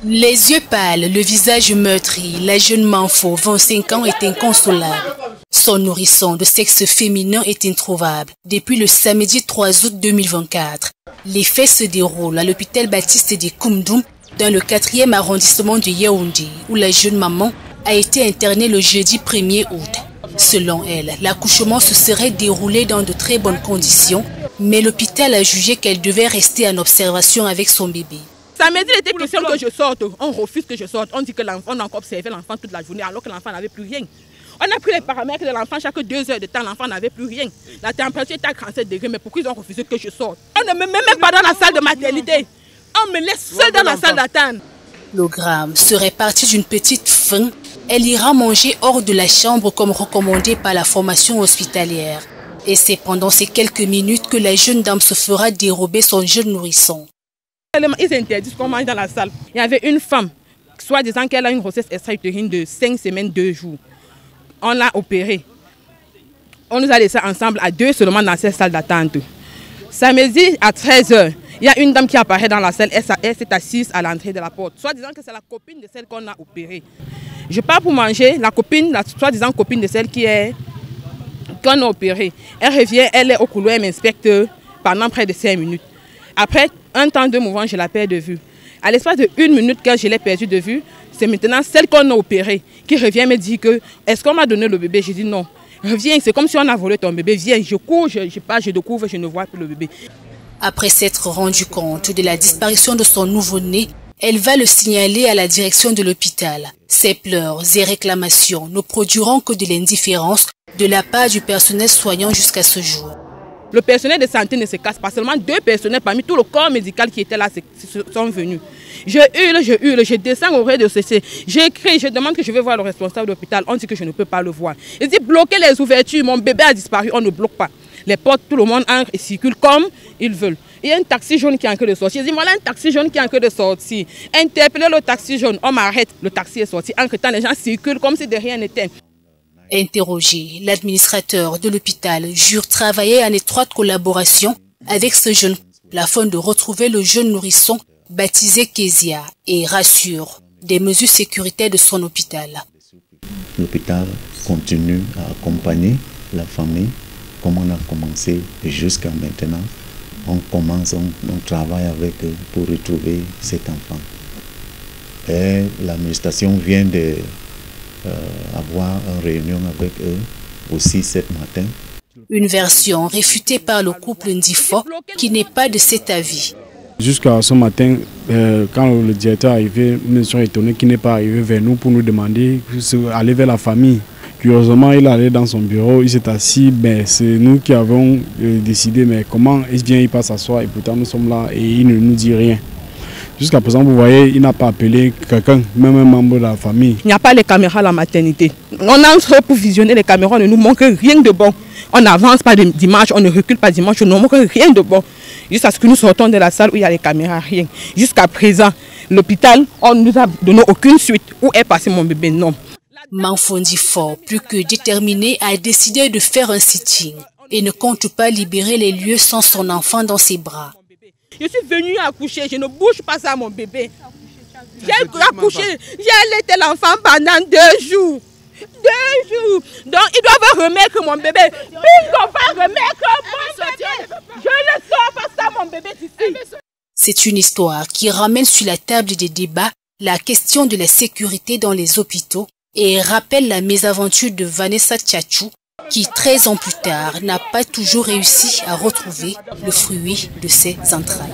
Les yeux pâles, le visage meurtri, la jeune Manfo, 25 ans, est inconsolable. Son nourrisson de sexe féminin est introuvable depuis le samedi 3 août 2024. Les faits se déroulent à l'hôpital Baptiste de Koumdoum, dans le 4e arrondissement de Yaoundé, où la jeune maman a été internée le jeudi 1er août. Selon elle, l'accouchement se serait déroulé dans de très bonnes conditions, mais l'hôpital a jugé qu'elle devait rester en observation avec son bébé. Samedi, il était question que je sorte. On refuse que je sorte. On dit que l'enfant a encore observé l'enfant toute la journée alors que l'enfant n'avait plus rien. On a pris les paramètres de l'enfant chaque 2 heures de temps. L'enfant n'avait plus rien. La température était à 37 degrés. Mais pourquoi ils ont refusé que je sorte? On ne me met même pas dans la salle de maternité. On me laisse seule dans la salle d'attente. Le gramme serait parti d'une petite faim. Elle ira manger hors de la chambre comme recommandé par la formation hospitalière. Et c'est pendant ces quelques minutes que la jeune dame se fera dérober son jeune nourrisson. Ils interdisent qu'on mange dans la salle. Il y avait une femme, soi-disant qu'elle a une grossesse extra-utérine de 5 semaines, 2 jours. On l'a opérée. On nous a laissés ensemble à 2 seulement dans cette salle d'attente. Samedi à 13 h, il y a une dame qui apparaît dans la salle. Elle s'est assise à l'entrée de la porte. Soi-disant que c'est la copine de celle qu'on a opérée. Je pars pour manger. La copine, la soi-disant copine de celle qu'on a opérée. Elle revient, elle est au couloir, elle m'inspecte pendant près de 5 minutes. Après un temps de mouvement, je la perds de vue. À l'espace de 1 minute que je l'ai perdue de vue, c'est maintenant celle qu'on a opérée qui revient me dire que est-ce qu'on m'a donné le bébé? Je dis non. Reviens, c'est comme si on a volé ton bébé. Viens, je cours, je pars, je découvre, je ne vois plus le bébé. Après s'être rendu compte de la disparition de son nouveau-né, elle va le signaler à la direction de l'hôpital. Ses pleurs et réclamations ne produiront que de l'indifférence de la part du personnel soignant jusqu'à ce jour. Le personnel de santé ne se casse pas. Seulement 2 personnels parmi tout le corps médical qui était là sont venus. Je hurle, je descends au rez-de-chaussée. J'écris, je demande que je vais voir le responsable de l'hôpital. On dit que je ne peux pas le voir. Il dit bloquez les ouvertures. Mon bébé a disparu, on ne bloque pas. Les portes, tout le monde entre et circule comme ils veulent. Il y a un taxi jaune qui est en train de sortir. Je dis voilà un taxi jaune qui est en train de sortir. Interpellez le taxi jaune. On m'arrête. Le taxi est sorti. Entre-temps, les gens circulent comme si de rien n'était. Interrogé, l'administrateur de l'hôpital jure travailler en étroite collaboration avec ce jeune couple afin de retrouver le jeune nourrisson baptisé Kezia et rassure des mesures sécuritaires de son hôpital. L'hôpital continue à accompagner la famille comme on a commencé jusqu'à maintenant. On travaille avec eux pour retrouver cet enfant. Et l'administration vient de avoir une réunion avec eux aussi cet matin. Une version réfutée par le couple Ndifo qui n'est pas de cet avis. Jusqu'à ce matin, quand le directeur est arrivé, nous sommes étonnés qu'il n'est pas arrivé vers nous pour nous demander d'aller vers la famille. Curieusement, il est allé dans son bureau, il s'est assis, c'est nous qui avons décidé, mais comment il passe s'asseoir et pourtant nous sommes là et il ne nous dit rien. Jusqu'à présent, vous voyez, il n'a pas appelé quelqu'un, même un membre de la famille. Il n'y a pas les caméras à la maternité. On entre pour visionner les caméras, on ne nous manque rien de bon. On n'avance pas d'image, on ne recule pas d'image, on ne nous manque rien de bon. Jusqu'à ce que nous sortons de la salle où il y a les caméras, rien. Jusqu'à présent, l'hôpital, on ne nous a donné aucune suite. Où est passé mon bébé? Non. Manfo Ndifo, plus que déterminé, a décidé de faire un sitting et ne compte pas libérer les lieux sans son enfant dans ses bras. Je suis venue accoucher, je ne bouge pas ça mon bébé. J'ai accouché, j'ai allaité l'enfant pendant 2 jours. 2 jours. Donc ils doivent remettre mon bébé. Ils doivent remettre mon bébé. Je ne sors pas ça mon bébé d'ici. C'est une histoire qui ramène sur la table des débats la question de la sécurité dans les hôpitaux et rappelle la mésaventure de Vanessa Tchatchou, qui 13 ans plus tard n'a pas toujours réussi à retrouver le fruit de ses entrailles.